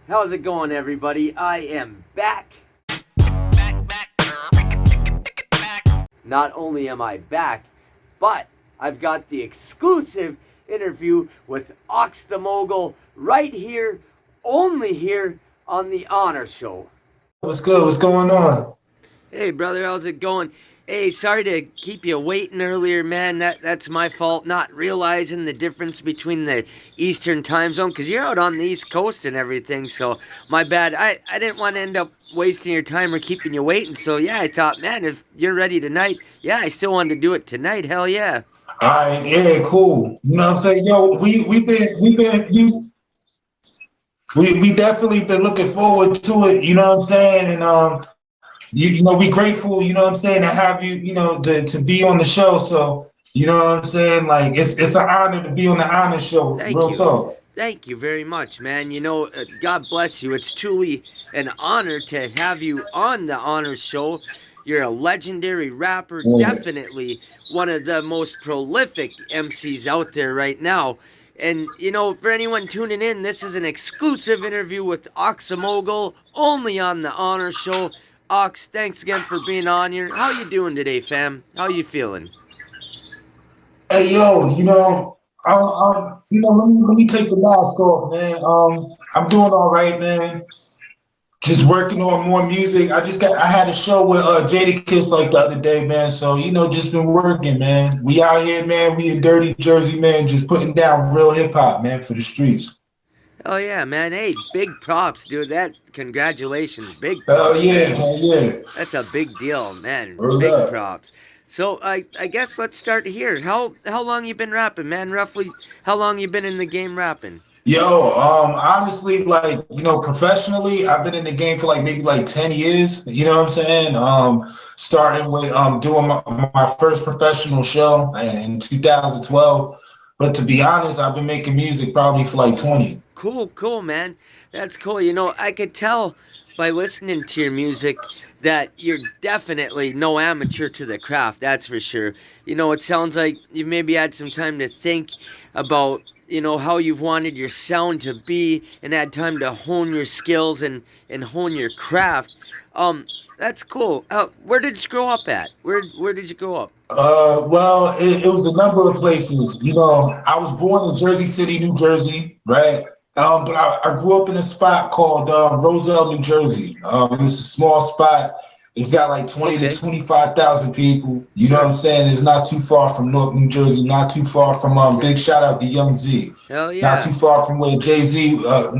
How's it going, everybody? I am back. Not only am I back, but I've got the exclusive interview with Ox the Mogul right here, only here on the Honor Show. What's good? What's going on? Hey, brother, how's it going? Hey, sorry to keep you waiting earlier, man. That's my fault, not realizing the difference between the Eastern time zone, because you're out on the East Coast and everything, so my bad. I didn't want to end up wasting your time or keeping you waiting, so yeah, I thought, man, if you're ready tonight, yeah, I still wanted to do it tonight, hell yeah. All right, yeah, cool. You know what I'm saying? Yo, we definitely been looking forward to it. You know what I'm saying? And we grateful. You know what I'm saying to have you. To be on the show. So you know what I'm saying? Like it's an honor to be on the honor show. Thank Real you. talk. Thank you very much, man. God bless you. It's truly an honor to have you on the Honor Show. You're a legendary rapper, Yeah. definitely one of the most prolific MCs out there right now. And, for anyone tuning in, this is an exclusive interview with Ox Mogul, only on the Honor Show. Ox, thanks again for being on here. How you doing today, fam? How you feeling? Hey yo, let me take the mask off, man. I'm doing all right, man. Just working on more music. I had a show with Jadakiss like the other day, man. So just been working, man. We out here, man. We in dirty Jersey, man. Just putting down real hip hop, man, for the streets. Oh yeah, man. Hey, big props, dude. Congratulations. Big Hell props, yeah, man. hell yeah. That's a big deal, man. Word Big up. props. So I guess let's start here. How long you been rapping, man? Roughly how long you been in the game rapping? Yo, honestly, like, professionally, I've been in the game for like maybe like 10 years. You know what I'm saying? Starting with doing my first professional show in 2012. But to be honest, I've been making music probably for like 20. Cool, man. That's cool. I could tell by listening to your music that you're definitely no amateur to the craft. That's for sure. It sounds like you've maybe had some time to think about, how you've wanted your sound to be and had time to hone your skills and hone your craft. That's cool. Where did you grow up at? Where did you grow up? Well, it was a number of places. I was born in Jersey City, New Jersey, right? But I grew up in a spot called Roselle, New Jersey. It's a small spot. It's got like 20 to Okay, 25,000 people. You know what I'm sure. saying? It's not too far from Newark, New Jersey. Not too far from Okay. big shout out to Young Z. Hell Not too yeah. far from where Jay Z,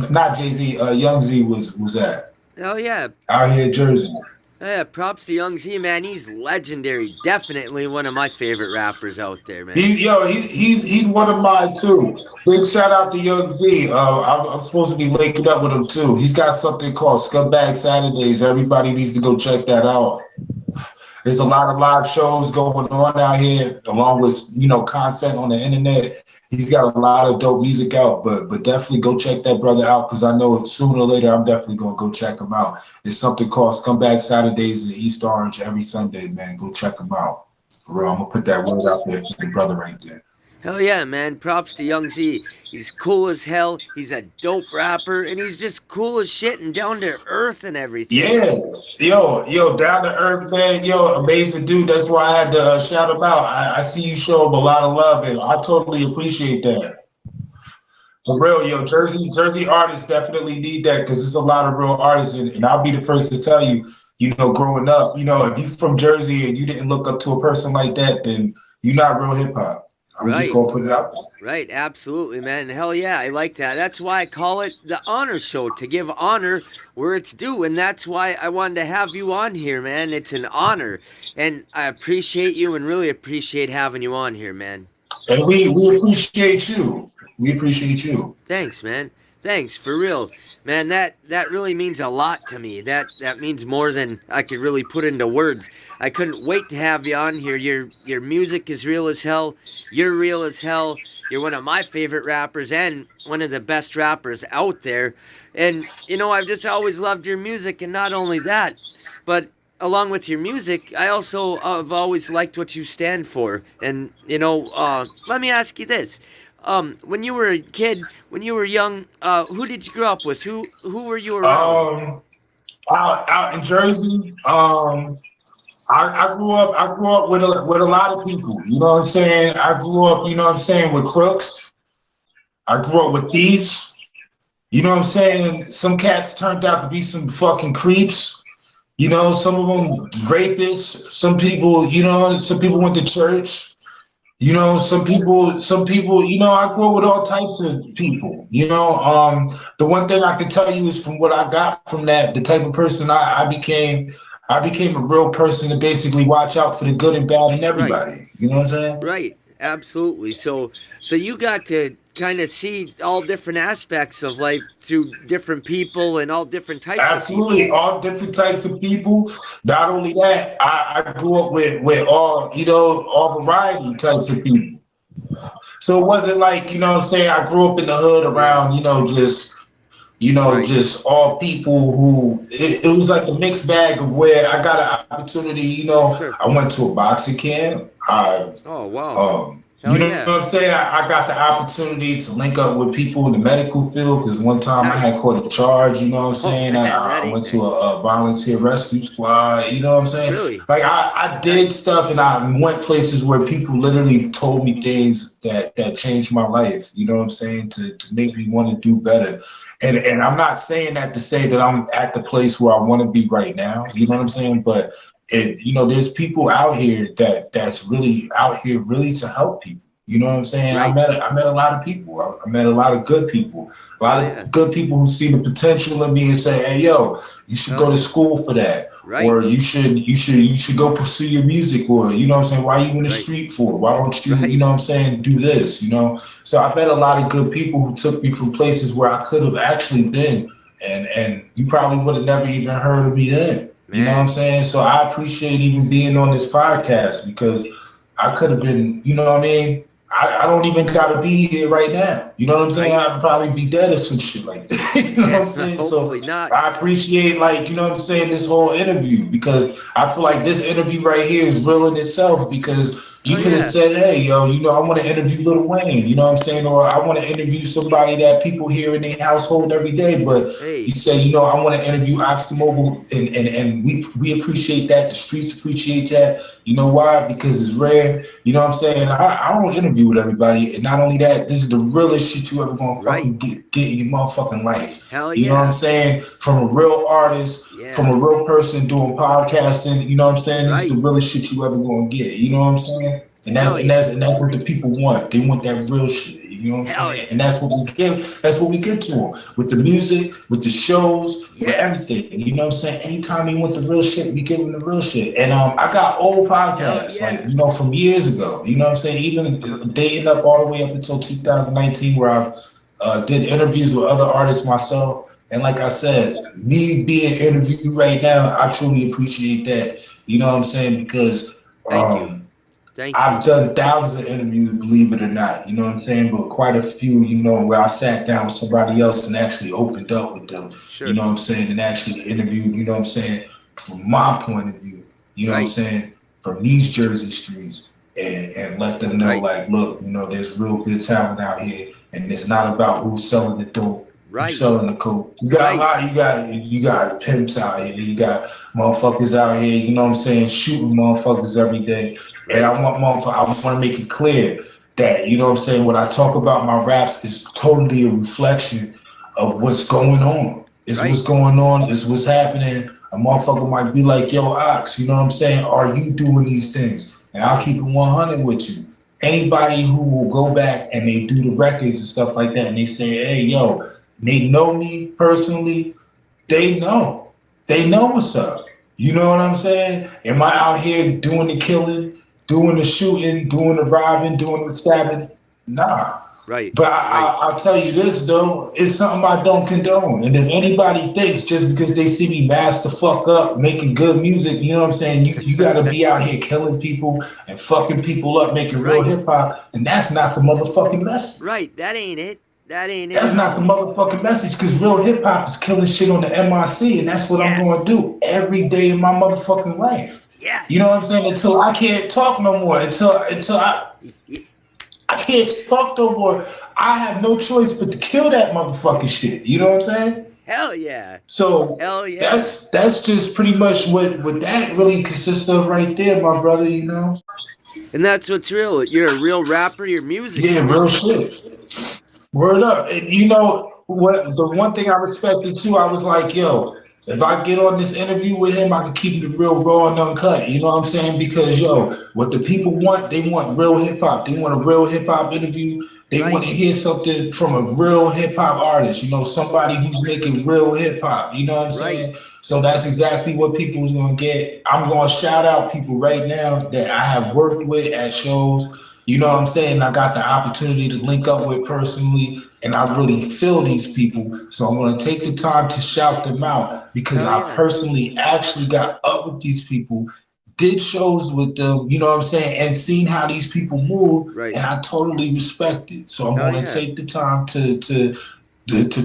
not Jay Z, Young Z was at Hell yeah. out here in Jersey. Yeah, props to Young Z, man. He's legendary. Definitely one of my favorite rappers out there, man. He's one of mine too. Big shout out to Young Z. I'm supposed to be linking up with him too. He's got something called Scumbag Saturdays. Everybody needs to go check that out. There's a lot of live shows going on out here, along with content on the internet. He's got a lot of dope music out, but definitely go check that brother out because I know sooner or later I'm definitely gonna go check him out. It's something called Scumbag Saturdays in East Orange every Sunday, man. Go check him out. For real, I'm gonna put that word out there to the brother right there. Hell yeah, man. Props to Young Z. He's cool as hell. He's a dope rapper, and he's just cool as shit and down to earth and everything. Yeah, yo, down to earth, man. Yo, amazing dude. That's why I had to shout him out. I see you show him a lot of love, and I totally appreciate that. For real, yo, Jersey artists definitely need that because there's a lot of real artists, and I'll be the first to tell you, growing up, if you from Jersey and you didn't look up to a person like that, then you're not real hip hop. I'm just Right. gonna put it out there. Right, absolutely, man. Hell yeah, I like that. That's why I call it the honor show, to give honor where it's due. And that's why I wanted to have you on here, man. It's an honor. And I appreciate you and really appreciate having you on here, man. And we appreciate you. We appreciate you. Thanks, man. Thanks, for real. Man, that really means a lot to me. That means more than I could really put into words. I couldn't wait to have you on here. Your music is real as hell. You're real as hell. You're one of my favorite rappers and one of the best rappers out there. And I've just always loved your music, and not only that, but along with your music, I also have always liked what you stand for. And let me ask you this: When you were a kid, when you were young, who did you grow up with? Who were you around? Um, out in Jersey, I grew up with a lot of people. You know what I'm saying? I grew up, you know what I'm saying, with crooks. I grew up with thieves. You know what I'm saying? Some cats turned out to be some fucking creeps. You know, some of them rapists. Some people, you know, some people went to church. You know, some people, you know, I grew up with all types of people. You know, the one thing I can tell you is from what I got from that, the type of person I became a real person to basically watch out for the good and bad in Right. everybody. You know what I'm saying? Right. Absolutely. So you got to kind of see all different aspects of life through different people and all different types of people. Absolutely, all different types of people. Not only that, I grew up with all, you know, all variety types of people. So it wasn't like, you know what I'm saying, I grew up in the hood Yeah. around, Right. just all people who it was like a mixed bag of where I got an opportunity, you know, Sure. I went to a boxing camp. Oh wow. You Hell know what yeah. I'm saying? I got the opportunity to link up with people in the medical field because one time I had Nice. caught a charge, you know what I'm Oh saying? man, that I ain't went to nice. a volunteer rescue squad, you know what I'm saying? Really Like I did nice. stuff and I went places where people literally told me things that changed my life, you know what I'm saying? To make me want to do better. And I'm not saying that to say that I'm at the place where I want to be right now, you know what I'm saying? But you know, there's people out here that's really out here really to help people. You know what I'm saying? Right. I met a lot of people. I met a lot of good people. A lot Hell yeah. of good people who see the potential in me and say, "Hey, yo, you should Hell go to yeah. school for that." Right. Or you should go pursue your music, or you know what I'm saying, why are you in the Right. street for? Why don't you Right. know what I'm saying, do this, you know? So I met a lot of good people who took me from places where I could have actually been, and you probably would have never even heard of me then. You know what I'm Man. saying? So I appreciate even being on this podcast because I could have been, you know what I mean? I don't even gotta be here right now. You know what I'm saying? Right. I'd probably be dead or some shit like that. You know what I'm saying? So Hopefully not. I appreciate, like, you know what I'm saying, this whole interview because I feel like this interview right here is real in itself because you Hell could have yeah. said, hey, yo, you know, I want to interview Lil Wayne, you know what I'm saying? Or I want to interview somebody that people hear in their household every day. But you Hey. say, you know, I want to interview Ox the Mogul, and we appreciate that. The streets appreciate that. You know why? Because it's rare. You know what I'm saying? I don't interview with everybody. And not only that, this is the realest shit you ever gonna Right. fucking get in your motherfucking life. Hell You know what I'm yeah. saying? From a real artist, from Yeah. a real person doing podcasting, you know what I'm saying? This is the Right. realest shit you ever gonna get. You know what I'm saying? Hell yeah. And that's what the people want. They want that real shit. You know what I'm Hell saying? yeah. And that's what we give. That's what we give to them with the music, with the shows, with Yes. everything. You know what I'm saying? Anytime they want the real shit, we give them the real shit. And I got old Hell podcasts like yeah. you know from years ago. You know what I'm saying? Even dating up all the way up until 2019, where I did interviews with other artists myself. And like I said, me being interviewed right now, I truly appreciate that. You know what I'm saying? Because Thank you. um, Thank you. I've done thousands of interviews, believe it or not. You know what I'm saying? But quite a few, you know, where I sat down with somebody else and actually opened up with them. You Sure. know what I'm saying? And actually interviewed. You know what I'm saying? From my point of view. You know what I'm Right. saying? From these Jersey streets, and let them know, Right. like, look, you know, there's real good talent out here, and it's not about who's selling the dope, who's Right. selling the coke. You got a Right. lot. You got pimps out here. You got motherfuckers out here. You know what I'm saying? Shooting motherfuckers every day. And Right. I want to make it clear that, you know what I'm saying, when I talk about my raps, it's totally a reflection of what's going on. It's what's Right. going on, it's what's happening. A motherfucker might be like, yo, Ox, you know what I'm saying? Are you doing these things? And I'll keep it 100 with you. Anybody who will go back and they do the records and stuff like that, and they say, hey, yo, they know me personally, Yep. they know. They know what's up. You know what I'm saying? Am I out here doing the killing, doing the shooting, doing the robbing, doing the stabbing? Nah. Right. But Right. I'll tell you this though, it's something I don't condone. And if anybody thinks just because they see me mask the fuck up, making good music, you know what I'm saying? You got to be out here killing people and fucking people up, making real Right. hip hop, and that's not the motherfucking message. Right. That ain't it. That ain't it That's at not the all. motherfucking message because real hip hop is killing shit on the MIC, and that's what I'm going to Yes. do every day in my motherfucking life. You know what I'm Yes. saying? Until I can't talk no more, until I can't fuck no more. I have no choice but to kill that motherfucking shit. You know what I'm saying? Hell yeah. So Hell yeah. that's just pretty much what that really consists of right there, my brother. You know? And that's what's real. You're a real rapper. Your music's Yeah, real real. shit. Word up. And you know what? The one thing I respected too, I was like, yo, if I get on this interview with him, I can keep it real raw and uncut. You know what I'm saying? Because yo, what the people want, they want real hip hop. They want a real hip hop interview. They want Right. to hear something from a real hip hop artist. You know, somebody who's making real hip hop. You know what I'm Right. saying? So that's exactly what people's gonna get. I'm gonna shout out people right now that I have worked with at shows. You know what I'm saying? I got the opportunity to link up with personally, and I really feel these people. So I'm going to take the time to shout them out because Hell I yeah. personally actually got up with these people, did shows with them, you know what I'm saying, and seen how these people move, Right. and I totally respect it. So I'm Hell going to yeah. take the time to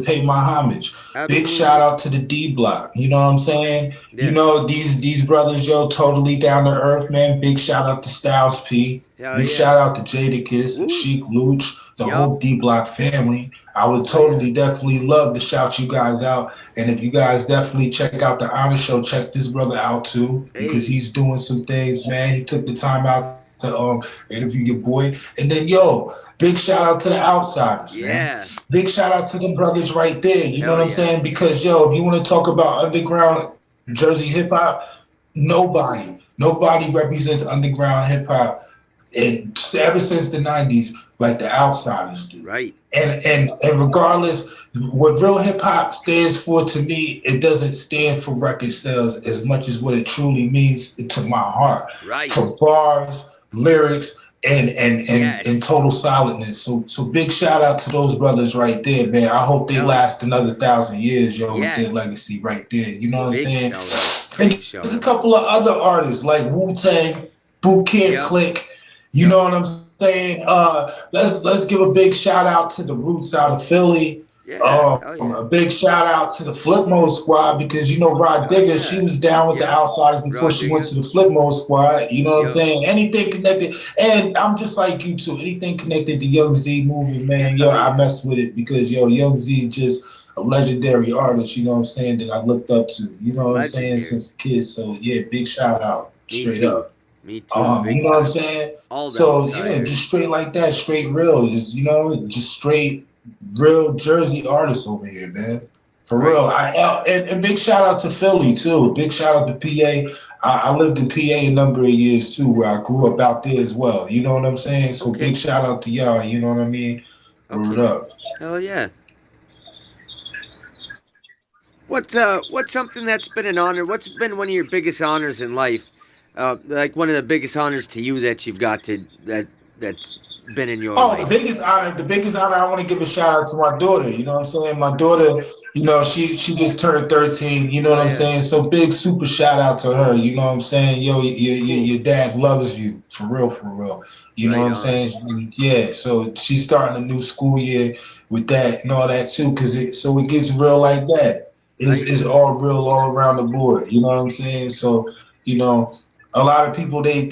pay my homage. Big shout Absolutely. out to the D Block. You know what I'm saying? You Yeah. know these brothers, yo, totally down to earth, man. Big shout out to Styles P. Hell Big yeah. shout out to Jadakiss, Woo. Sheik Luch, the Yup. whole D Block family. I would Hell yeah. totally definitely love to shout you guys out. And if you guys definitely check out the Honor Show, check this brother out too because Hey. he's doing some things, man. He took the time out to interview your boy. And then yo, big shout out to the outsiders, man. Yeah. Big shout out to them brothers right there. You know what Hell I'm yeah. saying? Because yo, if you want to talk about underground Jersey hip hop, nobody represents underground hip hop and ever since the '90s like the outsiders do. Right. And regardless, what real hip hop stands for to me, it doesn't stand for record sales as much as what it truly means to my heart Right. for bars, lyrics, and Yes. total solidness. So big shout out to those brothers right there, man. I hope they Hell yeah. last another 1,000 years, yo, with their Yes. legacy right there. You know what I'm Big saying? shout out. And Big there's shout a out. couple of other artists like Wu Tang, Boot Camp Yup. Click. You Yup. know what I'm saying? Let's give a big shout out to the Roots out of Philly. Yeah. Hell A yeah. big shout out to the Flip Mode Squad because you know Rod Hell Digger, she yeah. was down with the Yep. Outsiders before Raw she went digger. to the Flip Mode Squad. You know what I'm Yup. saying? Anything connected, and I'm just like you too. Anything connected to Young Z movement, man, yo, Hell I yeah. mess with it because yo, Young Z just a legendary artist. You know what I'm saying? That I looked up to. You know what I'm saying Legendary. since a kid. So yeah, big shout out Me straight too. up. Me too. You Big know what I'm time. saying? All the So yeah, just outsiders. straight like that, straight real, just just straight real Jersey artists over here, man. For real. Right. And big shout out to Philly too. Big shout out to PA. I lived in PA a number of years too, where I grew up out there as well. You know what I'm saying? So big Okay. shout out to y'all. You know what I mean? Word Okay. up. Hell yeah. What's something that's been an honor? What's been one of your biggest honors in life? Like one of the biggest honors to you that you've got to that's been in your Oh, life. the biggest honor, I want to give a shout out to my daughter. You know what I'm saying? My daughter, you know, she just turned 13. You know Oh what I'm yeah. saying? So big super shout out to her. You know what I'm saying? Yo, Cool. your dad loves you for real, for real. You know Right what I'm on. saying? Yeah. So she's starting a new school year with that and all that too, because it gets real like that. Right. It's all real all around the board. You know what I'm saying? So you know a lot of people they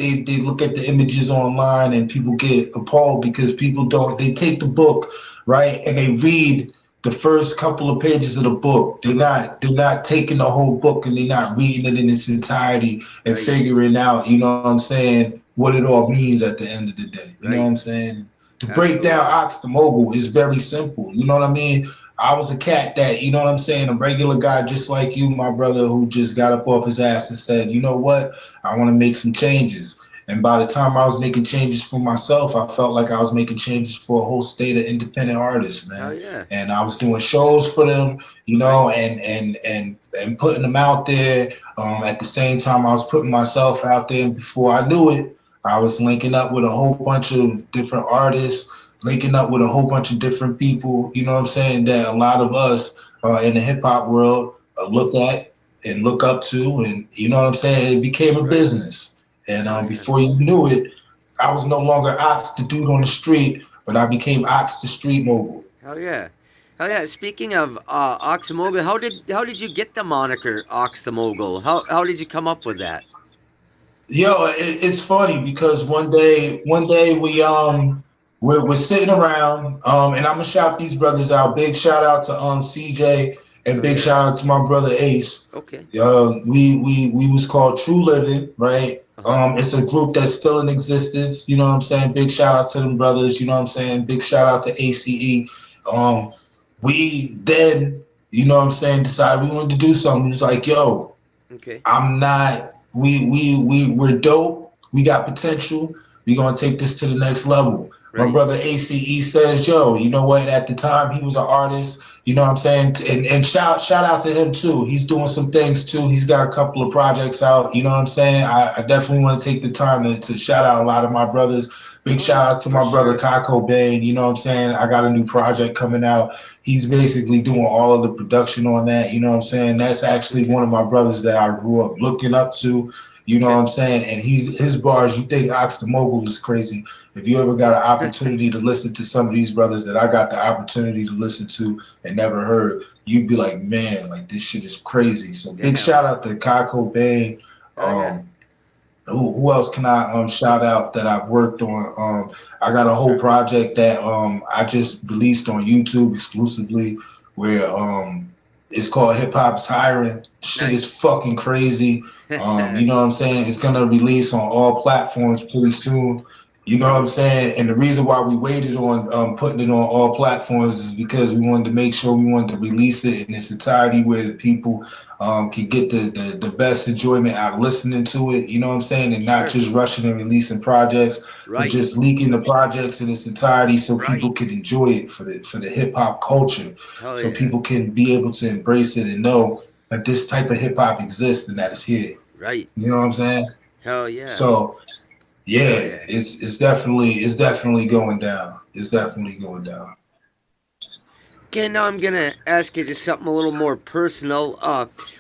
look at the images online and people get appalled because people don't they take the book right and they read the first couple of pages of the book. Uh huh. They're not taking the whole book and they're not reading it in its entirety and Right. figuring out, you know what I'm saying, what it all means at the end of the day. You know what Right. I'm saying? To break down Absolutely. Ox the Mogul is very simple. You know what I mean? I was a cat that, you know what I'm saying, a regular guy just like you, my brother, who just got up off his ass and said, you know what, I want to make some changes. And by the time I was making changes for myself, I felt like I was making changes for a whole state of independent artists, Hell man. yeah. And I was doing shows for them, you Right. know, and putting them out there. At the same time, I was putting myself out there. And before I knew it, I was linking up with a whole bunch of different artists, linking up with a whole bunch of different people. You know what I'm saying? That a lot of us in the hip hop world look at and look up to, and you know what I'm saying. It became a Right. business, and Hell yeah. before you knew it, I was no longer Ox the dude on the street, but I became Ox the street mogul. Hell yeah. Hell yeah. Speaking of Ox the Mogul, how did you get the moniker Ox the Mogul? How did you come up with that? Yo, it's funny because one day we're sitting around, and I'm gonna shout these brothers out. Big shout out to CJ, and Oh big yeah. shout out to my brother Ace. Okay. We was called True Living, right? Uh huh. It's a group that's still in existence. You know what I'm saying? Big shout out to them brothers. You know what I'm saying? Big shout out to ACE. Um, we then, you know what I'm saying, decided we wanted to do something. It was like, yo, Okay. I'm not. We're dope. We got potential. We gonna take this to the next level. My Right. brother ACE says, "Yo, you know what? At the time, he was an artist. You know what I'm saying? And shout out to him too. He's doing some things too. He's got a couple of projects out. You know what I'm saying? I definitely want to take the time to shout out a lot of my brothers. Big Oh, shout out to for my brother sure. Kai Cobain. You know what I'm saying? I got a new project coming out. He's basically doing all of the production on that. You know what I'm saying? That's actually Okay. one of my brothers that I grew up looking up to. You know what Okay. I'm saying? And his bars. You think Ox the Mogul is crazy? If you ever got an opportunity to listen to some of these brothers that I got the opportunity to listen to and never heard, you'd be like, man, like this shit is crazy. So big Damn. shout out to Kai Cobain. Oh yeah. Um, who else can I shout out that I've worked on? I got a whole Sure. project that I just released on YouTube exclusively, where it's called Hip Hop's Hiring. Shit is Nice. fucking crazy. You know what I'm saying? It's gonna release on all platforms pretty soon. You know what I'm Dope. saying? And the reason why we waited on putting it on all platforms is because we wanted to make sure we wanted to release it in its entirety where the people can get the best enjoyment out of listening to it. You know what I'm saying? And not Sure. just rushing and releasing projects, but Right. just leaking the projects in its entirety so people Right. can enjoy it for the hip hop culture, Hell so yeah. people can be able to embrace it and know that this type of hip hop exists and that it's here. Right. You know what I'm saying? Hell yeah. So Hell yeah, yeah. it's definitely going down. It's definitely going down. Okay, now I'm gonna ask you just something a little more personal.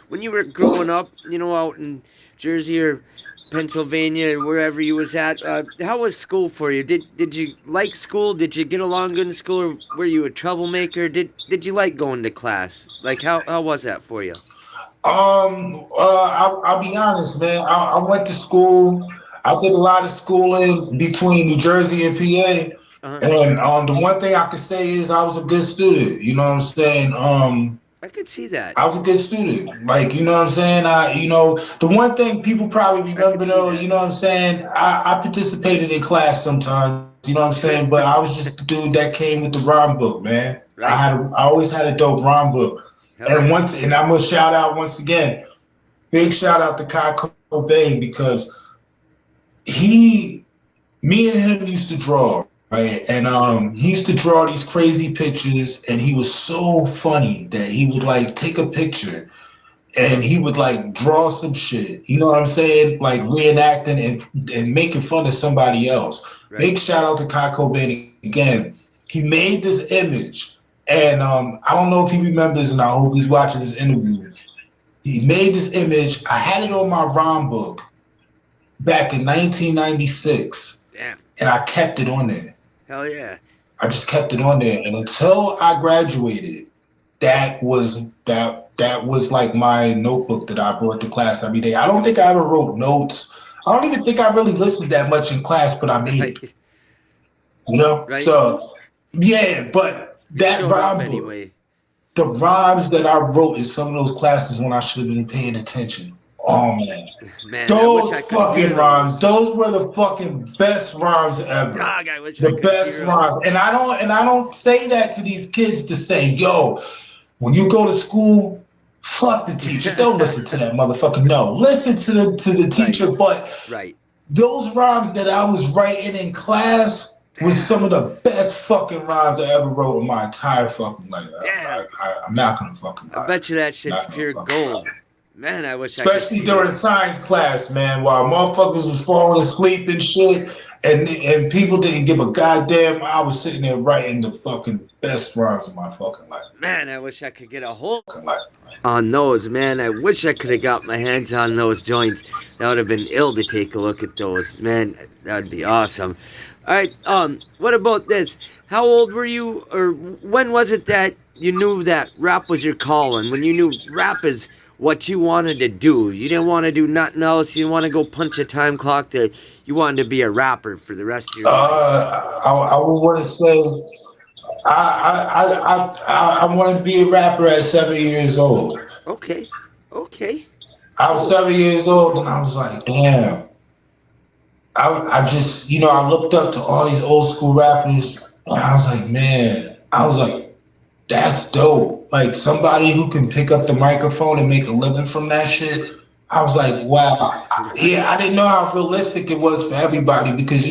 When you were growing up, out in Jersey or Pennsylvania or wherever you was at, how was school for you? Did you like school? Did you get along good in school? Or were you a troublemaker? Did you like going to class? Like how was that for you? I'll be honest, man. I went to school. I did a lot of schooling between New Jersey and PA. Uh huh. And the one thing I could say is I was a good student. You know what I'm saying? I could see that. I was a good student. Like, you know what I'm saying? The one thing people probably I could remember see though, that. you know what I'm saying? I participated in class sometimes, you know what I'm saying? But I was just the dude that came with the rhyme book, man. Right. I always had a dope rhyme book. Hell yeah. And I'm gonna shout out once again, big shout out to Kai Cobain because he me and him used to draw, right? And he used to draw these crazy pictures, and he was so funny that he would like take a picture Uh huh. and he would like draw some shit. You know what I'm saying? Like reenacting and making fun of somebody else. Right. Big shout out to Kai Cobain again. He made this image, and I don't know if he remembers, and I hope he's watching this interview. He made this image. I had it on my rhyme book back in 1996, Damn. and I kept it on there. Hell yeah. I just kept it on there, and until I graduated, that was like my notebook that I brought to class every day. I don't think Dope. I ever wrote notes. I don't even think I really listened that much in class, but I made it. Right. You know, Right. so yeah. But You that showed up rhyme book, anyway. the rhymes that I wrote in some of those classes when I should have been paying attention. Oh man, Man, I wish I those could fucking hear rhymes, those. those were the fucking best rhymes ever. Dog, I wish I The could best hear them. rhymes. And I don't say that to these kids to say, yo, when you go to school, fuck the teacher. Don't listen to that motherfucker. No. Listen to the Right. teacher. But Right. those rhymes that I was writing in class was Damn. some of the best fucking rhymes I ever wrote in my entire fucking life. Damn. I'm not gonna fucking I lie. bet you that shit's Not gonna pure fucking lie. gold. Man, I wish I could Especially see during those. science class, man, while motherfuckers was falling asleep and shit, and people didn't give a goddamn. I was sitting there writing the fucking best rhymes of my fucking life. Man, I wish I could get a hold Fucking life. on those, man. I wish I could have got my hands on those joints. That would have been ill to take a look at those. Man, that'd be awesome. All right, what about this? How old were you, or when was it that you knew that rap was your calling? When you knew rap is what you wanted to do. You didn't want to do nothing else. You didn't want to go punch a time clock. That you wanted to be a rapper for the rest of your life. I would want to say I want to be a rapper at 7 years old. Okay, okay, I was cool. 7 years old and I was like, damn. I just, I looked up to all these old school rappers and I was like, man, I was like, that's dope. Like somebody who can pick up the microphone and make a living from that shit. I was like, wow. Yeah, Right. I didn't know how realistic it was for everybody because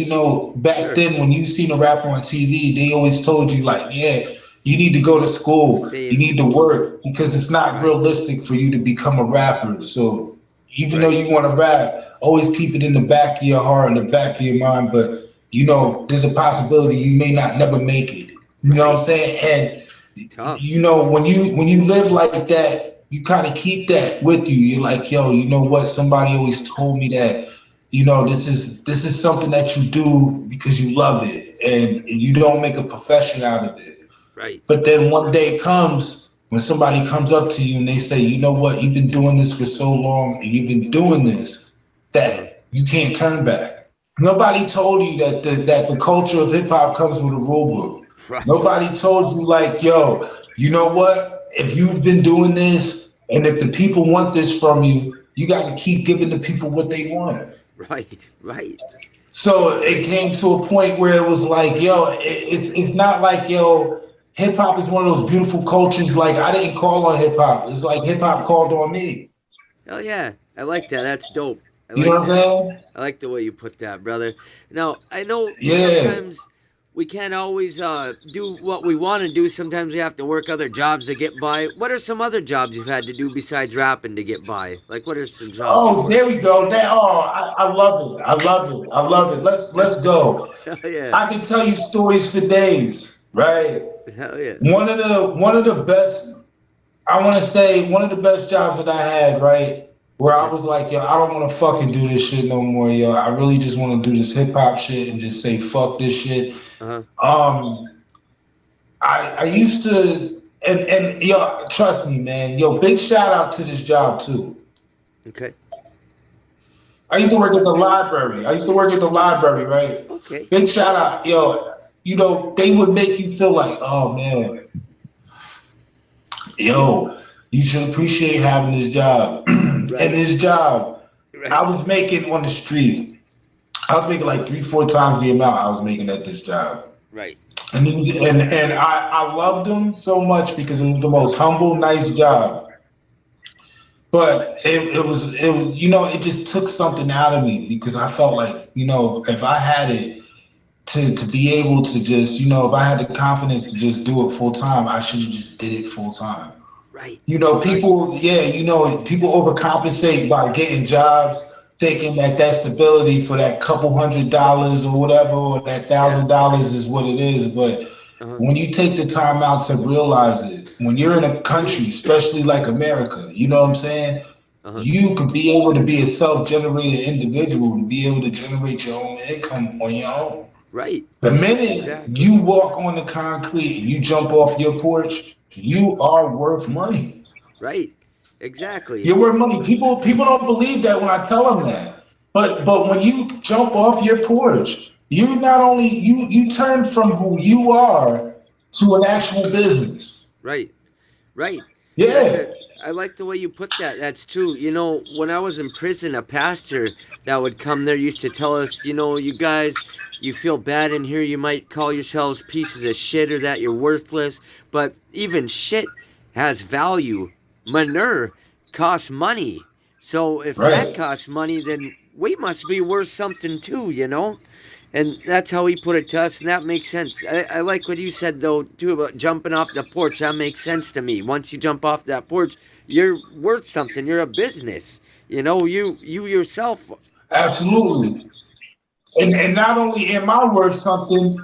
back Sure. then when you seen a rapper on TV, they always told you like, yeah, you need to go to school, Stay you in need to school. work because it's not Right. realistic for you to become a rapper. So even though Right. you want to rap, always keep it in the back of your heart, in the back of your mind. But there's a possibility you may not never make it. You know what I'm Right. saying? And Tough. when you live like that, you kind of keep that with you. You're like, yo, you know what? Somebody always told me that. This is something that you do because you love it, and you don't make a profession out of it. Right. But then one day comes when somebody comes up to you and they say, you know what? You've been doing this for so long, and you've been doing this Uh-huh. that you can't turn back. Nobody told you that the culture of hip hop comes with a rule book. Right. Nobody told you like, yo, you know what? If you've been doing this and if the people want this from you, you got to keep giving the people what they want. Right. Right. So it Right. came to a point where it was like, yo, it's not like, yo, hip hop is one of those beautiful cultures. Like I didn't call on hip hop. It's like hip hop called on me. Hell yeah. I like that. That's dope. I You know like what I'm that. saying? I like the way you put that, brother. Now, I know Yeah. sometimes we can't always do what we want to do. Sometimes we have to work other jobs to get by. What are some other jobs you've had to do besides rapping to get by? Like, what are some jobs you've Oh, there worked? we go. I love it. I love it. I love it. Let's go. Hell yeah. I can tell you stories for days, right? Hell yeah. One of the best, I want to say one of the best jobs that I had, right? Where I Okay. was like, yo, I don't want to fucking do this shit no more, yo. I really just want to do this hip hop shit and just say fuck this shit. Uh huh. Um, I used to, and yo, trust me, man, yo, big shout out to this job too. Okay. I used to work at the library. I used to work at the library, right? Okay. Big shout out, yo. They would make you feel like, oh man, yo, you should appreciate having this job. And Right. this job, I Right. was making on the street. I was making like 3, 4 times the amount I was making at this job. Right. And What's that? I loved them so much because it was the most humble, nice job. But it just took something out of me because I felt like, if I had it to be able to just, if I had the confidence to just do it full time, I should have just did it full time. Right. Right. People overcompensate by getting jobs, thinking that stability for that couple $100 or whatever, or that Yeah. $1,000 is what it is. But Uh huh. when you take the time out to realize it, when you're in a country, especially like America, you know what I'm saying? Uh huh. You could be able to be a self-generated individual and be able to generate your own income on your own. Right. The minute Exactly. you walk on the concrete and you jump off your porch, you are worth money. Right. Exactly. You're worth money. People don't believe that when I tell them that. But when you jump off your porch, you not only you turn from who you are to an actual business. Right. Right. That's Yeah, it. I like the way you put that. That's true. You know, when I was in prison, a pastor that would come there used to tell us, you guys, you feel bad in here. You might call yourselves pieces of shit or that you're worthless, but even shit has value. Manure costs money. So if that right. costs money, then we must be worth something too. And that's how he put it to us, and that makes sense. I like what you said though too about jumping off the porch. That makes sense to me. Once you jump off that porch, you're worth something. You're a business. You yourself. Absolutely. And not only am I worth something,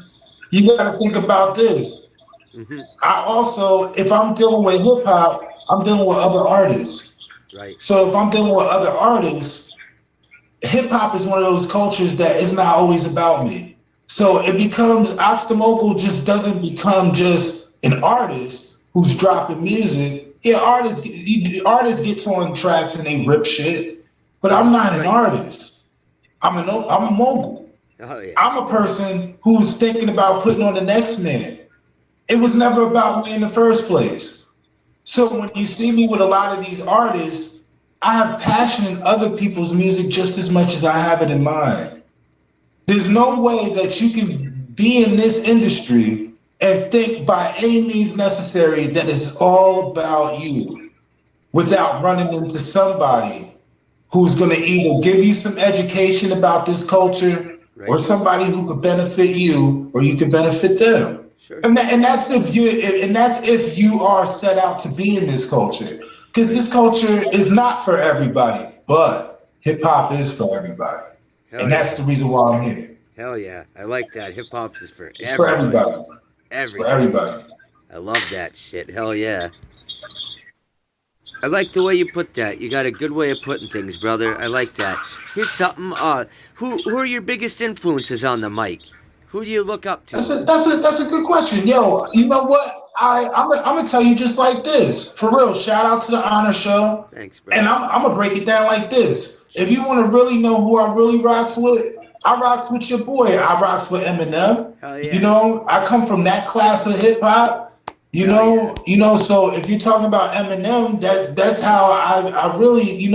you got to think about this. Hmm. I also, if I'm dealing with hip hop, I'm dealing with other artists. Right. So if I'm dealing with other artists, hip hop is one of those cultures that is not always about me. So it becomes Ox the Mogul just doesn't become just an artist who's dropping music. Yeah, artists gets on tracks and they rip shit, but I'm not an Right. artist. I'm a mogul. Oh yeah. I'm a person who's thinking about putting on the next man. It was never about me in the first place. So when you see me with a lot of these artists, I have passion in other people's music just as much as I have it in mine. There's no way that you can be in this industry and think by any means necessary that it's all about you without running into somebody who's going to either give you some education about this culture or Right. somebody who could benefit you or you could benefit them. Sure. And that's if you are set out to be in this culture, because Right. this culture is not for everybody, but hip hop is for everybody, Hell and that's yeah. the reason why I'm here. Hell yeah. I like that. Hip hop is for It's for everybody. everybody. It's for Everybody. everybody. I love that shit. Hell yeah. I like the way you put that. You got a good way of putting things, brother. I like that. Here's something. Who are your biggest influences on the mic? Who do you look up to? That's a good question. Yo, you know what? I'm gonna tell you just like this. For real, shout out to the Honor Show. Thanks, And brother. I'm gonna break it down like this. If you want to really know who I really rocks with, I rocks with your boy. I rocks with Eminem. Hell You yeah. know, I come from that class of hip hop. Hell yeah. So if you're talking about Eminem, that's how I really,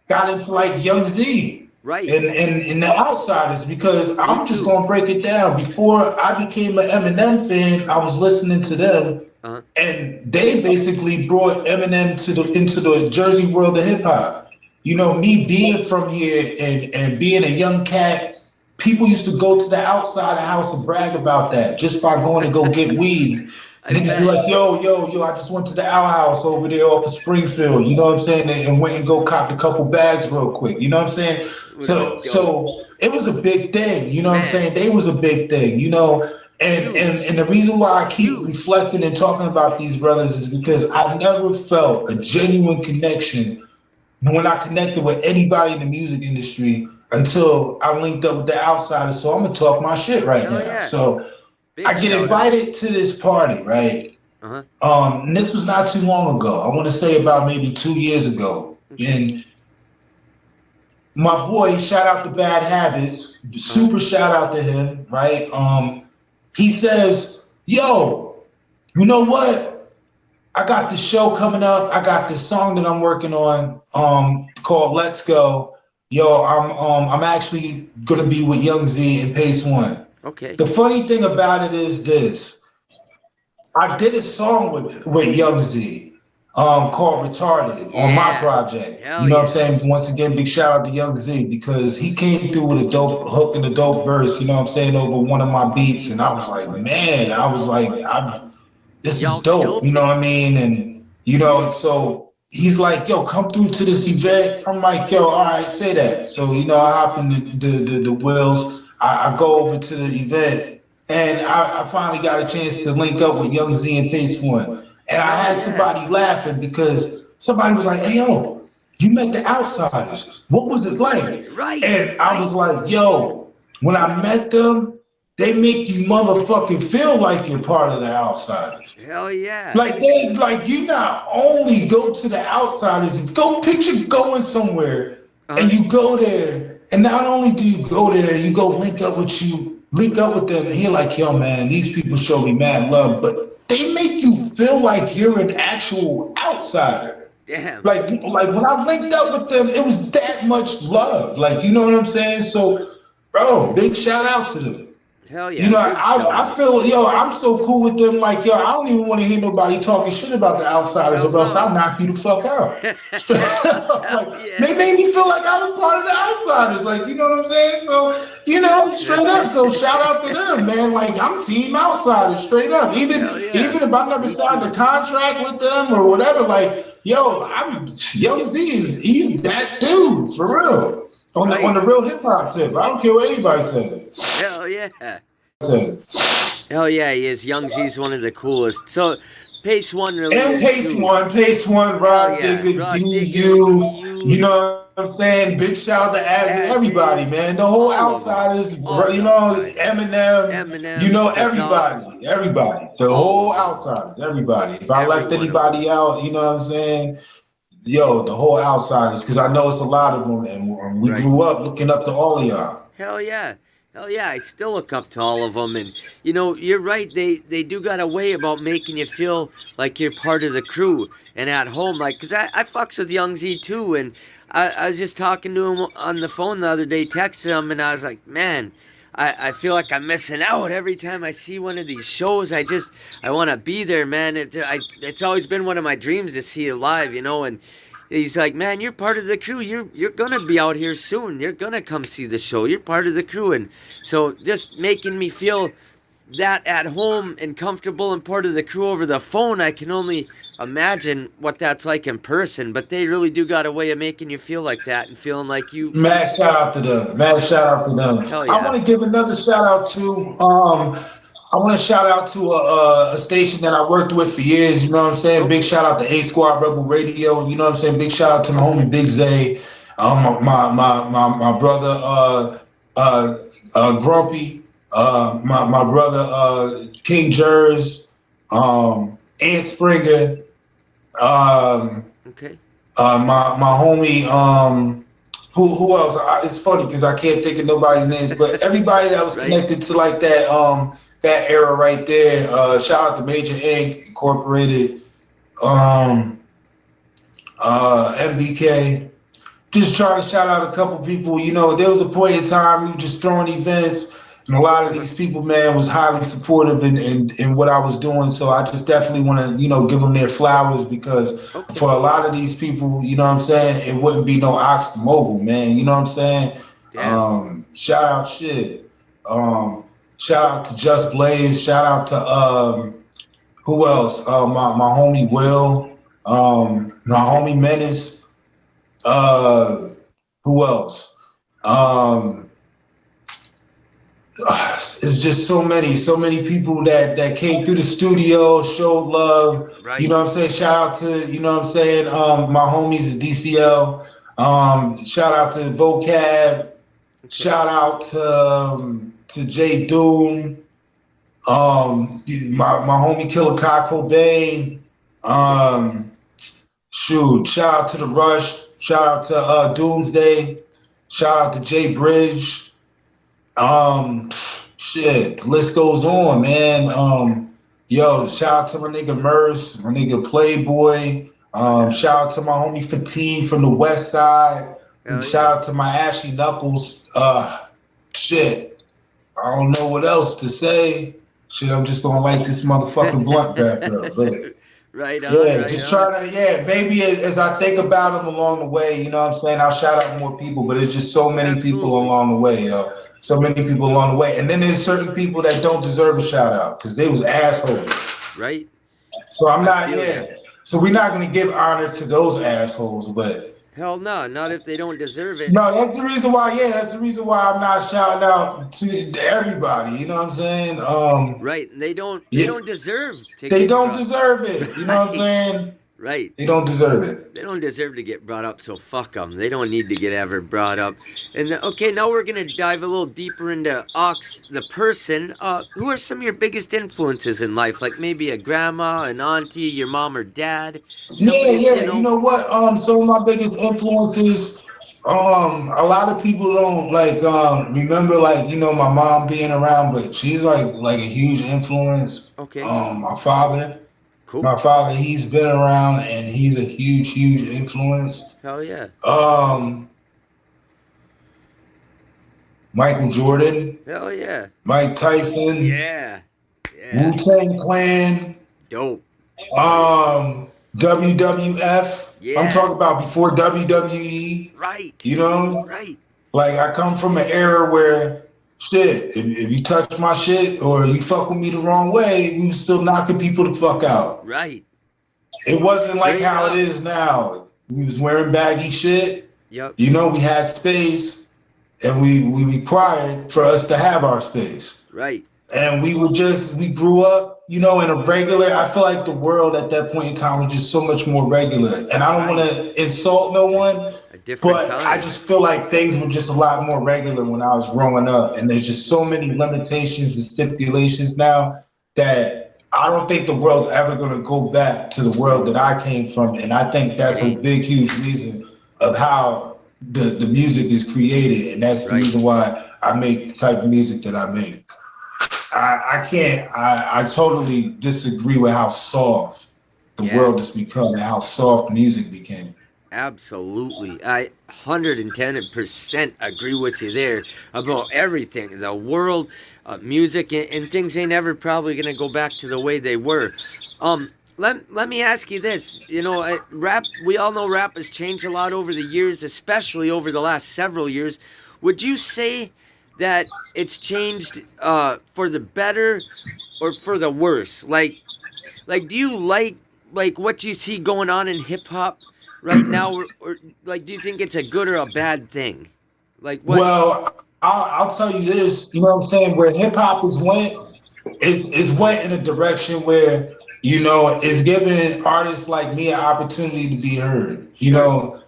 got into like Young Z Right. and the Outsiders because Me I'm just too. gonna break it down. Before I became an Eminem fan, I was listening to them Uh huh. and they basically brought Eminem into the Jersey world of hip hop. You know, me being from here and being a young cat, people used to go to the outside of the house and brag about that just by going to go get weed. I Niggas be bet. like, yo, I just went to the outhouse over there off of Springfield, you know what I'm saying, and went and go cop a couple bags real quick, you know what I'm saying? Would have been dope. So it was a big thing, you know what I'm Man, saying? They was a big thing, and huge. the reason why I keep Huge. reflecting and talking about these brothers is because I never felt a genuine connection when I connected with anybody in the music industry until I linked up with the outsiders. So I'm gonna talk my shit right Hell now. yeah. So I Big get shout out. invited to this party, right? Uh huh. And this was not too long ago. I want to say about maybe 2 years ago. Okay. And my boy, shout out to Bad Habits, Uh huh. super shout out to him, right? He says, "Yo, you know what? I got this show coming up. I got this song that I'm working on, called Let's Go. Yo, I'm actually gonna be with Young Z and Pace One. Okay. The funny thing about it is this: I did a song with Young Z, called Retarded on my Yeah. project. You Hell know what I'm yeah. saying? Once again, big shout out to Young Z because he came through with a dope hook and a dope verse, you know what I'm saying, over one of my beats. And I was like, man, this is Y'all dope, you killed know it. what I mean? And so he's like, yo, come through to this event. I'm like, yo, all right, say that. So I hop in the wheels. I go over to the event, and I finally got a chance to link up with Young Z and Pace One. And I Hell had yeah. somebody laughing because somebody was like, hey, yo, you met the outsiders. What was it like? Right. And I Right. was like, yo, when I met them, they make you motherfucking feel like you're part of the outsiders. Hell yeah. Like you not only go to the outsiders, go picture going somewhere Uh huh. and you go there, and not only do you go there, you go link up with them, and you're like, yo, man, these people show me mad love, but they make you feel like you're an actual outsider. Damn. Like when I linked up with them, it was that much love. Like, you know what I'm saying? So, bro, big shout out to them. Hell yeah. Big shout I out. feel, yo, I'm so cool with them. Like, yo, I don't even want to hear nobody talking shit about the outsiders, Hell or else no. I'll knock you the fuck out. Straight up. Hell Like, yeah. they made me feel like I was part of the outsiders. Like, you know what I'm saying? So, straight up. So, shout out to them, man. Like, I'm team outsiders, straight up. Hell yeah. Even if I never Me signed a too. contract with them or whatever, like, yo, I'm Young Z he's that dude for real. On Right. the real hip hop tip. I don't care what anybody Hell yeah. says. Hell yeah, he is. Young Z's one of the coolest. So, Pace One really And is too. Pace One, Hell Raw yeah. Digga, Raw Digga, DU, dude. You know what I'm saying? Big shout out to Az and As everybody, is man. The whole all of them, Outsiders, all you the know, outsiders, Eminem, you Eminem, know, Bizarre, everybody. The all whole of them, Outsiders, everybody. If I every left one of them. anybody out, you know what I'm saying? Yo, the whole Outsiders, because I know it's a lot of them, and we Right. grew up looking up to all of y'all. Hell yeah. Hell yeah, I still look up to all of them, and you're right. They do got a way about making you feel like you're part of the crew and at home. Like, cause I fucks with Young Z too, and I was just talking to him on the phone the other day, texting him, and I was like, man, I feel like I'm missing out every time I see one of these shows. I want to be there, man. It's always been one of my dreams to see it live, and he's like, man, you're part of the crew. You're gonna be out here soon. You're gonna come see the show. You're part of the crew, and so just making me feel that at home and comfortable and part of the crew over the phone, I can only imagine what that's like in person. But they really do got a way of making you feel like that and feeling like you. Mad shout out to them. Mad shout out to them. Hell I yeah. want to give another shout out to I want to shout out to a station that I worked with for years. You know what I'm saying? Big Okay. shout out to A Squad Rebel Radio. You know what I'm saying? Big shout out to my homie Okay. Big Zay, my brother Grumpy, my brother King Jers, Ant Springer, um, Okay. my homie who else? It's funny because I can't think of nobody's names, but everybody that was Right. connected to like that era right there. Shout out to Major Inc. Incorporated, um, MBK. Just trying to shout out a couple people. You know, there was a point in time we were just throwing events, and a lot of these people, man, was highly supportive in what I was doing. So I just definitely want to, give them their flowers because Okay. for a lot of these people, you know what I'm saying, it wouldn't be no Ox to Mogul, man. You know what I'm saying? Damn. Shout out shit. Um, Shout out to Just Blaze. Shout out to who else? My homie Will. My Okay. homie Menace. Uh, who else? Um, it's just so many people that came through the studio, showed love. You Right. know what I'm saying? Shout out to, you know what I'm saying, my homies at DCL. Shout out to Vocab. Okay. Shout out to Jay Doom. My homie Killer Cock Cobain. Okay. Um, Shoot, shout out to the Rush. Shout out to Doomsday. Shout out to Jay Bridge. Um, Shit, the list goes on, man. Yo, shout out to my nigga Merce, my nigga Playboy. Oh yeah. Shout out to my homie Fatine from the West Side. And Hell shout yeah. out to my Ashy Knuckles. Shit, I don't know what else to say. Shit, I'm just gonna light this motherfucking blunt back up. Look. Right on. Yeah, Right just on. try to, maybe as I think about them along the way, you know what I'm saying? I'll shout out more people, but it's just so many people Absolutely. along the way, yo. So many people along the way. And then there's certain people that don't deserve a shout out because they was assholes. Right. So I'm I not, feel ya. So we're not going to give honor to those assholes, but Hell no. Not if they don't deserve it. no, that's the reason why I'm not shouting out to everybody, you know what I'm saying? Right. And they don't. They Yeah, don't deserve to they get don't brought. deserve it, you know what I'm Right. saying? Right. They don't deserve it. They don't deserve to get brought up, so fuck them. They don't need to get ever brought up. And okay, now we're gonna dive a little deeper into Ox, the person. Who are some of your biggest influences in life? Like maybe a grandma, an auntie, your mom or dad, Yeah, somebody yeah. You know what? Some of my biggest influences. A lot of people don't like remember like my mom being around, but she's like a huge influence. Okay, My father, cool. he's been around and he's a huge influence. Hell yeah. Um, Michael Jordan, Hell yeah. Mike Tyson, Yeah. Wu Yeah. Tang Clan, Dope. Hell yeah. WWF. I'm Yeah. talking about before WWE. Right. You know, Right. like I come from an era where shit, if you touch my shit or you fuck with me the wrong way, we was still knocking people the fuck out. Right. It wasn't like Straight how it up. is now. We was wearing baggy shit. Yep. We had space and we required for us to have our space. Right. And we grew up, in a regular, I feel like the world at that point in time was just so much more regular. And I don't want Right. to insult no one, A different But I time. just feel like things were just a lot more regular when I was growing up, and there's just so many limitations and stipulations now that I don't think the world's ever going to go back to the world that I came from, and I think It that's a ain't. big, huge reason of how the music is created, and that's the Right. reason why I make the type of music that I make. I can't. I totally disagree with how soft the Yeah. world has become and how soft music became. Absolutely. I 110% agree with you there about everything. The world, music, and things ain't ever probably going to go back to the way they were. Let me ask you this. You know, rap, we all know rap has changed a lot over the years, especially over the last several years. Would you say that it's changed for the better or for the worse? Like, do you like what you see going on in hip hop right now, or like, do you think it's a good or a bad thing? Like, what? Well, I'll tell you this. You know what I'm saying? Where hip hop is went, is Uh, went in a direction where it's giving artists like me an opportunity to be heard. sure.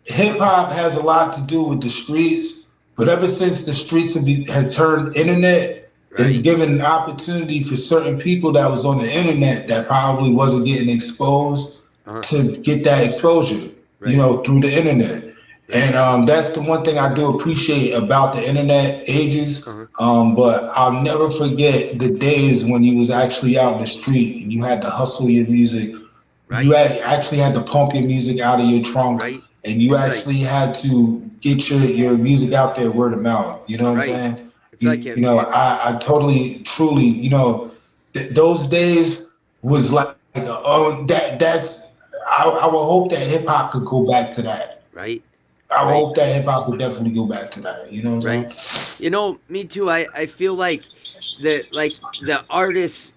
Hip Uh, hop has a lot to do with the streets, but ever since the streets have turned internet, it's right. given an opportunity for certain people that was on the internet that probably wasn't getting exposed Uh, to get that exposure, right. through the internet. Right. And that's the one thing I do appreciate about the internet ages. Uh, But I'll never forget the days when you was actually out in the street and you had to hustle your music. You right. actually had to pump your music out of your trunk, Right. and you It's like actually had to get your music out there word of mouth. You know what I'm right. saying? It's like I totally, truly, those days was like, oh, I would hope that hip hop could go back to that. right. I would Right. hope that hip hop could definitely go back to that. You know what Right. I'm saying? You know, me too. I feel like the artists,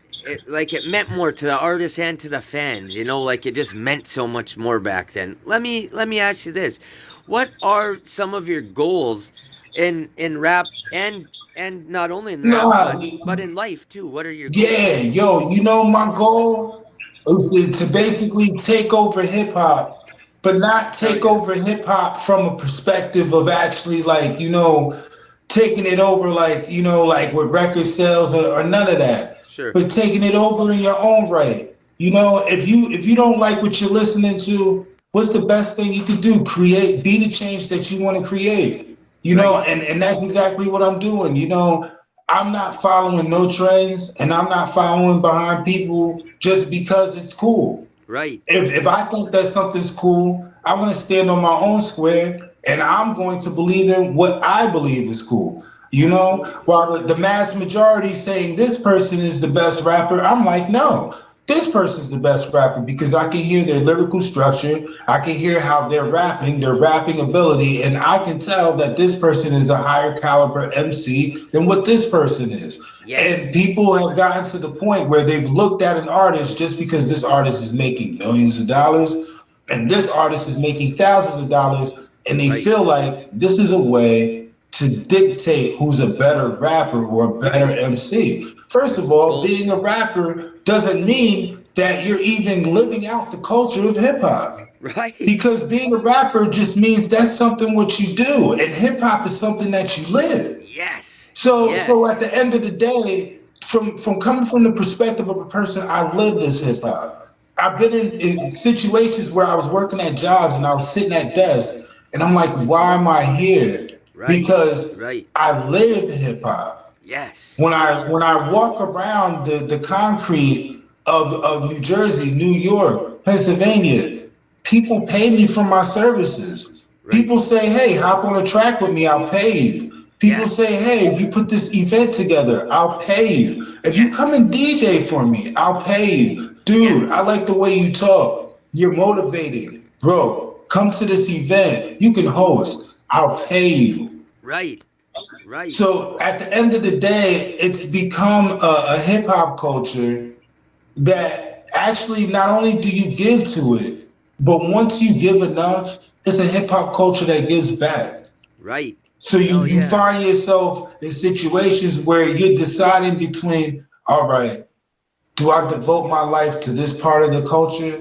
like it meant more to the artists and to the fans. You know, like it just meant so much more back then. Let me ask you this: what are some of your goals in rap and not only in rap Nah, but in life too? What are your yeah, goals? yo, my goal is to basically take over hip hop, but not Hell take yeah! over hip hop from a perspective of actually like, taking it over like, like with record sales or none of that, Sure. but taking it over in your own right. If you don't like what you're listening to, what's the best thing you can do? Be the change that you want to create. Right. And that's exactly what I'm doing. I'm not following no trends, and I'm not following behind people just because it's cool. Right. If I think that something's cool, I'm gonna stand on my own square, and I'm going to believe in what I believe is cool. Absolutely. While the mass majority saying this person is the best rapper, I'm like, no, this person's the best rapper because I can hear their lyrical structure, I can hear how they're rapping, their rapping ability, and I can tell that this person is a higher caliber MC than what this person is. And Yes. people have gotten to the point where they've looked at an artist just because this artist is making millions of dollars and this artist is making thousands of dollars, and they Right. feel like this is a way to dictate who's a better rapper or a better Right. MC. First That's of all, being a bullshit. rapper doesn't mean that you're even living out the culture of hip hop. Right. Because being a rapper just means that's something what you do, and hip hop is something that you live. Yes. So at Yes. the end of the day, from coming from the perspective of a person, I live this hip hop. I've been in situations where I was working at jobs and I was sitting at desks, and I'm like, why am I here? Right. Because Right. I live hip hop. Yes. When I walk around the concrete of New Jersey, New York, Pennsylvania, people pay me for my services. Right. People say, hey, hop on a track with me, I'll pay you. People say, Yes. hey, if you put this event together, I'll pay you. If you come Yes. and DJ for me, I'll pay you. Dude, I Yes. like the way you talk. You're motivating. Bro, come to this event. You can host. I'll pay you. Right. Right. So at the end of the day, it's become a hip hop culture that actually not only do you give to it, but once you give enough, it's a hip hop culture that gives back. Right. So you, Hell you yeah. find yourself in situations where you're deciding between, all right, do I devote my life to this part of the culture,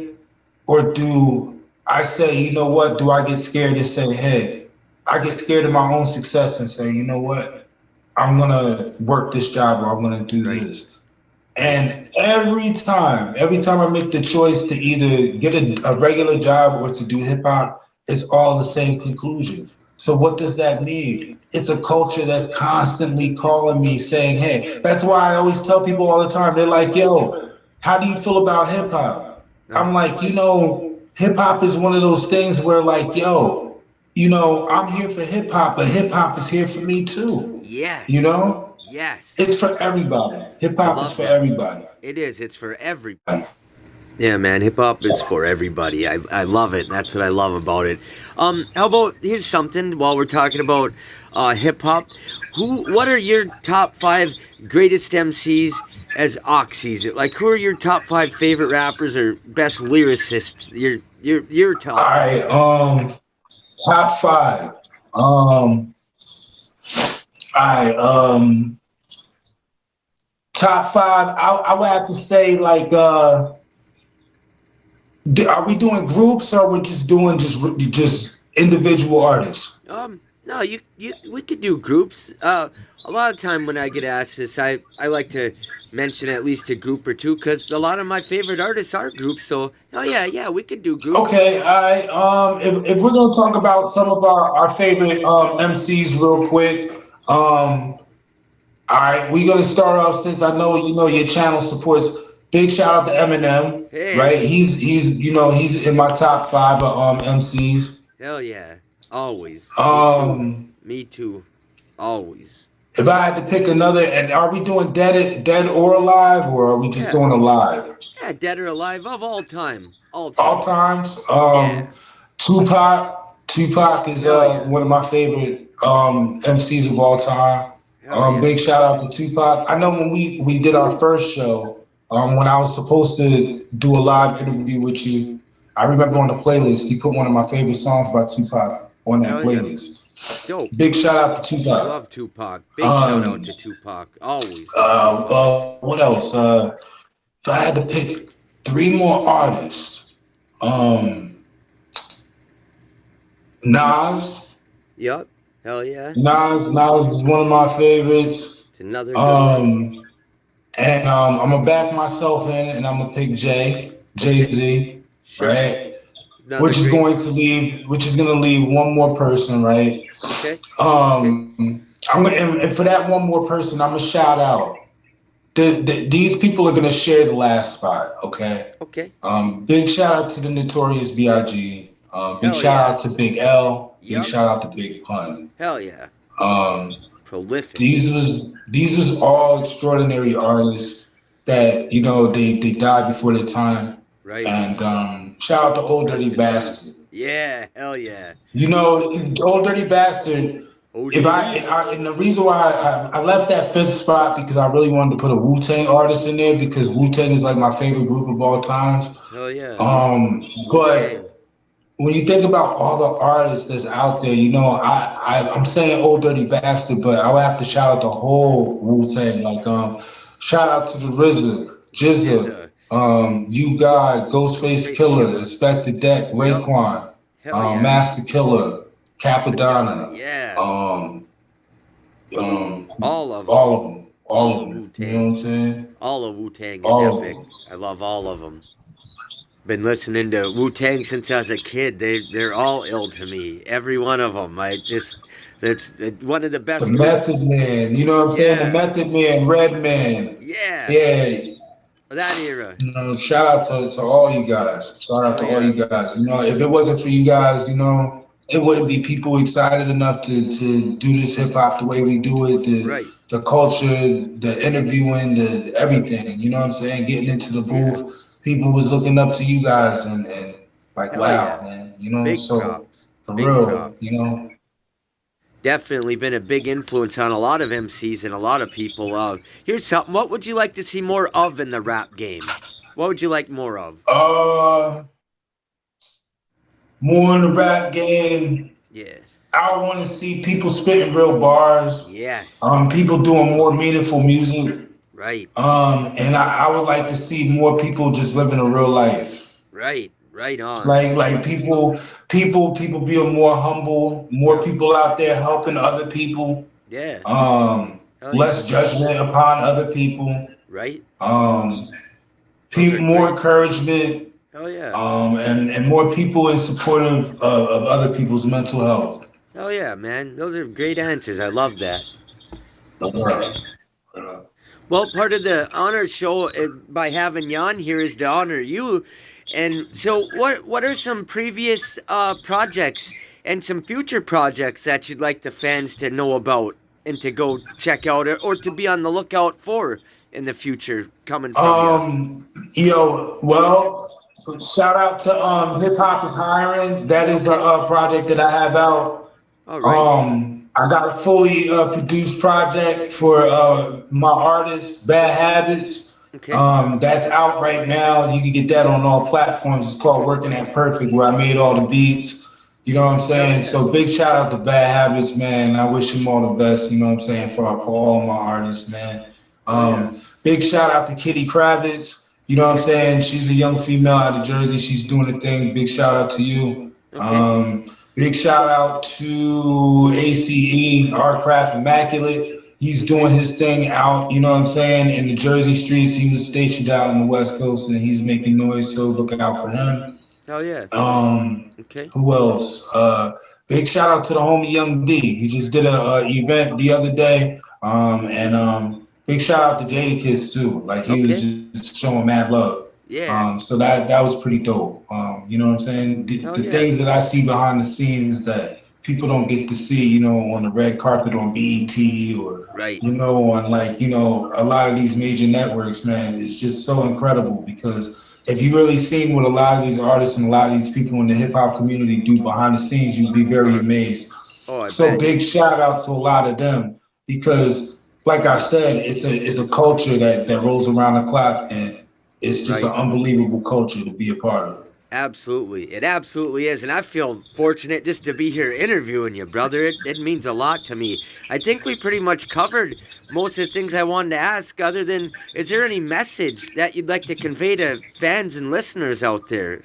or do I say, you know what? Do I get scared to say, hey, I get scared of my own success and say, you know what? I'm gonna work this job or I'm gonna do Right. this. Right. And every time I make the choice to either get a regular job or to do hip hop, it's all the same conclusion. So what does that mean? It's a culture that's constantly calling me saying, hey, that's why I always tell people all the time, they're like, yo, how do you feel about hip hop? Uh, I'm like, hip hop is one of those things where like, yo, I'm here for hip hop, but hip hop is here for me too. You yes. know? Yes. It's for everybody. Hip I hop is love for that. everybody. It is. It's for everybody. Yeah, man, hip hop is for everybody. I love it. That's what I love about it. How about here's something while we're talking about hip hop. What are your top five greatest MCs as oxys? Like, who are your top five favorite rappers or best lyricists? Your top I five. top five. Um, I top five. I would have to say like, are we doing groups or we're just doing just individual artists? No, you we could do groups. A lot of time when I get asked this, I like to mention at least a group or two because a lot of my favorite artists are groups. So hell yeah, yeah, we could do groups. Okay, I if we're gonna talk about some of our favorite MCs real quick, all right, we're gonna start off since I know your channel supports. Big shout out to Eminem, right? Hey, He's in my top five of MCs. hell yeah, always. Me too. Um, Me too. Always. if I had to pick another, and are we doing dead or alive, or are we just Yeah, doing alive? yeah, dead or alive of all time, all All time. times. Yeah, Tupac. Tupac is hell yeah, one of my favorite MCs of all time. hell yeah. Big shout out to Tupac. I know when we did our Woo. first show, when I was supposed to do a live interview with you, I remember on the playlist he put one of my favorite songs by Tupac on that Hell yeah, playlist. dope. Big shout out to Tupac. Love Tupac. Big shout out Um, to Tupac. Always love Tupac. what else? If I had to pick three more artists, um, Nas. Yup. Hell yeah. Nas is one of my favorites. It's another good one. Um, and I'm gonna back myself in, and I'm gonna pick Jay Okay. Z, Sure. right? Another great one. Which is gonna leave one more person, right? Okay. Okay. I'm gonna, and for that one more person, I'm gonna shout out. These people are gonna share the last spot, okay? Okay. Big shout out to the Notorious B.I.G. Big Hell shout yeah. out to Big L. Big Yup. shout out to Big Pun. Hell yeah. Um, Prolific. these was all extraordinary artists that they died before their time. Right. And shout out to Old Dirty Rest in Bastard. peace. Yeah. Hell yeah. Old Dirty Bastard. If I ODB. and the reason why I left that fifth spot because I really wanted to put a Wu Tang artist in there because Wu Tang is like my favorite group of all times. Hell yeah. Wu But Tang. when you think about all the artists that's out there, I'm saying Old Dirty Bastard, but I would have to shout out the whole Wu Tang. Like shout out to the RZA, Jizza, Jizza. You God, Ghostface Ghostface Killer, Killer. Inspector Deck, Yup. Raekwon, Hell yeah. Master Killer, Capadonna. Capadonna, Yeah. um, um, All of them. all of them, all All of of Wu them. You know what Tang. I'm saying? All of Wu Tang is All of epic. them. I love all of them. Been listening to Wu Tang since I was a kid. They're all ill to me. Every one of them. I just that's one of the The best Method groups. Man, you know what I'm saying? The Yeah, Method Man, Red Man. yeah. Yeah, That era. shout out to all you guys. Shout out Hell to all yeah. you guys. If it wasn't for you guys, it wouldn't be people excited enough to do this hip hop the way we do it, Right. the culture, the interviewing, the everything. You know what I'm saying? Getting into the Yeah. booth, people was looking up to you guys and like, Hell wow, yeah. man. Big So props. for Big real, props. Definitely been a big influence on a lot of MCs and a lot of people. Here's something. What would you like to see more of in the rap game? What would you like more of? uh, more in the rap game. Yeah. I want to see people spitting real bars. Yes. People doing more meaningful music. Right. And I would like to see more people just living a real life. Right. Right on. Like people being more humble, more Yep. people out there helping other people, Yeah. Hell yeah. less judgment upon other people, Right. um, Those are more great. encouragement, Hell yeah. and more people in support of other people's mental health. Hell yeah, man. Those are great answers. I love that. Well, part of the honor show by having you on here is to honor you. And so, what are some previous projects and some future projects that you'd like the fans to know about and to go check out or to be on the lookout for in the future coming from you? Well, shout out to Hip Hop is Hiring. That is Okay. a project that I have out. All right. I got a fully produced project for my artist, Bad Habits. Okay. That's out right now. You can get that on all platforms. It's called Working at Perfect, where I made all the beats. You know what I'm Hell saying? yeah. So big shout out to Bad Habits, man. I wish him all the best. You know what I'm saying for all my artists, man. Hell yeah. Big shout out to Kitty Kravitz. You know what I'm Okay. saying? She's a young female out of Jersey. She's doing the thing. Big shout out to you. Okay. Big shout out to ACE, Artcraft Immaculate. He's doing his thing out, you know what I'm saying, in the Jersey streets. He was stationed out on the West Coast and he's making noise, so look out for him. Hell yeah. Um, Okay. who else? Big shout out to the homie Young D. He just did a event the other day. And big shout out to Jadakiss too. Like he was Okay. just showing mad love. Yeah. So that was pretty dope. You know what I'm saying? Hell The yeah. things that I see behind the scenes that people don't get to see, you know, on the red carpet on BET or Right. on like, a lot of these major networks, man, it's just so incredible because if you really seen what a lot of these artists and a lot of these people in the hip hop community do behind the scenes, you'd be very Uh, amazed. oh, I So bet. big shout out to a lot of them because, like I said, it's a culture that rolls around the clock and it's just an Right. unbelievable culture to be a part of. Absolutely. It absolutely is. And I feel fortunate just to be here interviewing you, brother. It means a lot to me. I think we pretty much covered most of the things I wanted to ask, other than is there any message that you'd like to convey to fans and listeners out there?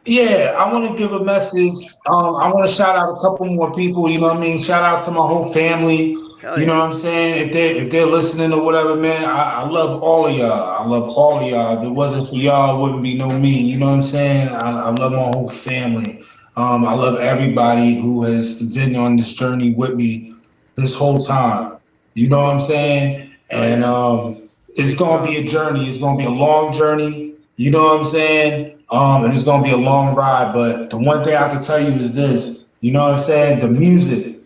Yeah, I want to give a message. I want to shout out a couple more people. You know what I mean? Shout out to my whole family. Hell You know yeah. what I'm saying? If they're listening or whatever, man, I love all of y'all. I love all of y'all. If it wasn't for y'all, it wouldn't be no me. You know what I'm saying? I love my whole family. I love everybody who has been on this journey with me this whole time. You know what I'm saying? Hell And yeah. it's Big gonna talk. be a journey. It's gonna be a long journey. You know what I'm saying? And it's gonna be a long ride. But the one thing I can tell you is this. You know what I'm saying? The music.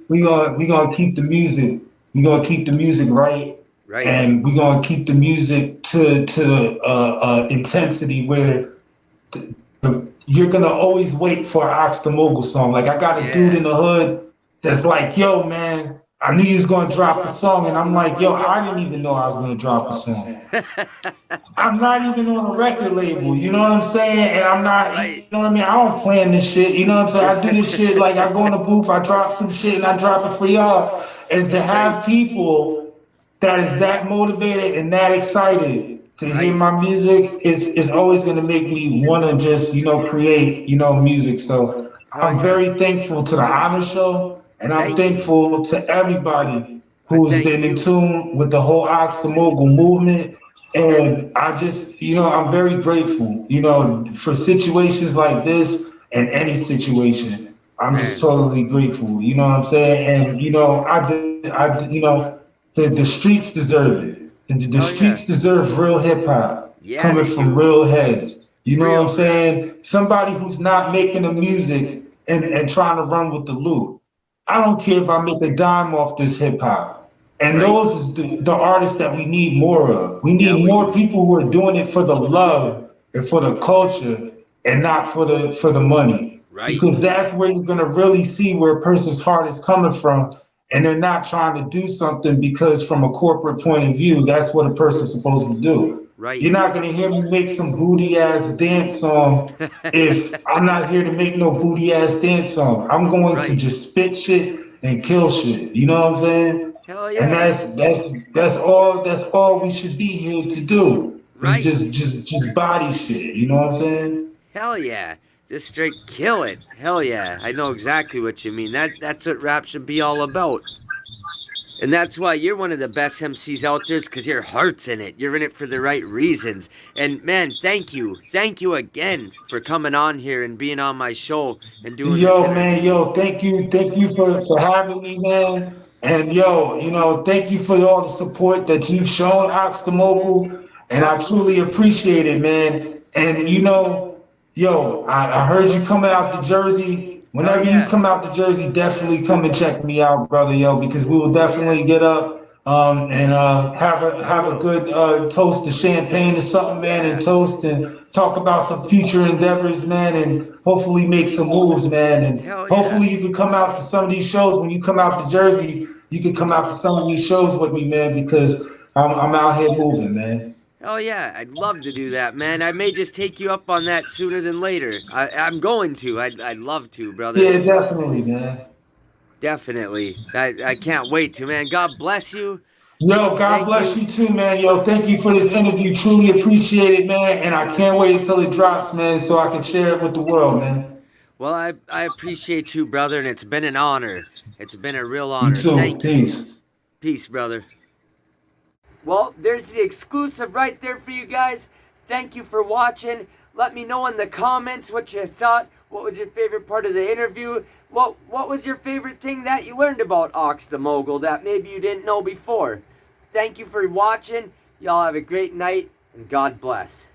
We gonna keep the music. We gonna keep the music right, Right. and we gonna keep the music to intensity where you're gonna always wait for an Ox the Mogul song. Like I got a dude Yeah. in the hood that's like, yo, man, I knew he was gonna drop a song, and I'm like, yo, I didn't even know I was gonna drop a song. I'm not even on a record label, you know what I'm saying? And I'm not, you Right. know what I mean? I don't plan this shit, you know what I'm saying? I do this shit like I go in the booth, I drop some shit, and I drop it for y'all. And to Right. have people that is that motivated and that excited to hear Right. my music is always gonna make me wanna just, create, music. So Hell I'm yeah. very thankful to the honor show, and I'm Thank you. thankful to everybody I who's thank been in you. tune with the whole Ox the Mogul movement. And I just, I'm very grateful, for situations like this and any situation. I'm just Man. totally grateful. You know what I'm saying? And the streets deserve it. The Hell streets yeah. deserve real hip hop Yeah, coming they from do. real heads. You know what I'm Real, real. saying? Somebody who's not making the music and trying to run with the loot. I don't care if I make a dime off this hip hop. And Right? those is the artists that we need more of. We Yeah, need we more do. people who are doing it for the love and for the culture and not for the money. Right. Because that's where you're gonna really see where a person's heart is coming from. And they're not trying to do something because from a corporate point of view, that's what a person's supposed to do. Right. You're not gonna hear me make some booty ass dance song if I'm not here to make no booty ass dance song. I'm going to Right. just spit shit and kill shit. You know what I'm saying? Hell And yeah. that's all we should be here to do. It's Right. just body shit. You know what I'm saying? Hell yeah. Just straight kill it. Hell yeah. I know exactly what you mean. That's what rap should be all about. And that's why you're one of the best MCs out there, is because your heart's in it. You're in it for the right reasons. And man, thank you. Thank you again for coming on here and being on my show and doing this Yo, man, interview. yo, thank you for having me, man. And yo, thank you for all the support that you've shown Ox the Mogul, and I truly Absolutely. appreciate it, man. And yo, I heard you coming out to Jersey. Hell Whenever you yeah. come out to Jersey, definitely come and check me out, brother, yo, because we will Oh yeah. definitely get up and I have a will. good toast of champagne or something, man, and Yeah. toast and talk about some future endeavors, man, and hopefully make some moves, man, and Hell yeah. hopefully you can come out to some of these shows. When you come out to Jersey, you can come out to some of these shows with me, man, because I'm out here moving, man. Hell yeah. I'd love to do that, man. I may just take you up on that sooner than later. I'm going to. I'd love to, brother. Yeah, definitely, man. Definitely. I can't wait to, man. God bless you. Yo, God Thank bless you. you too, man. Yo, thank you for this interview. Truly appreciate it, man. And I can't wait until it drops, man, so I can share it with the world, man. Well, I appreciate you, brother, and it's been an honor. It's been a real You honor. too. Thank you. Peace. Peace, brother. Well, there's the exclusive right there for you guys. Thank you for watching. Let me know in the comments what you thought. What was your favorite part of the interview? What was your favorite thing that you learned about Ox the Mogul that maybe you didn't know before? Thank you for watching. Y'all have a great night, and God bless.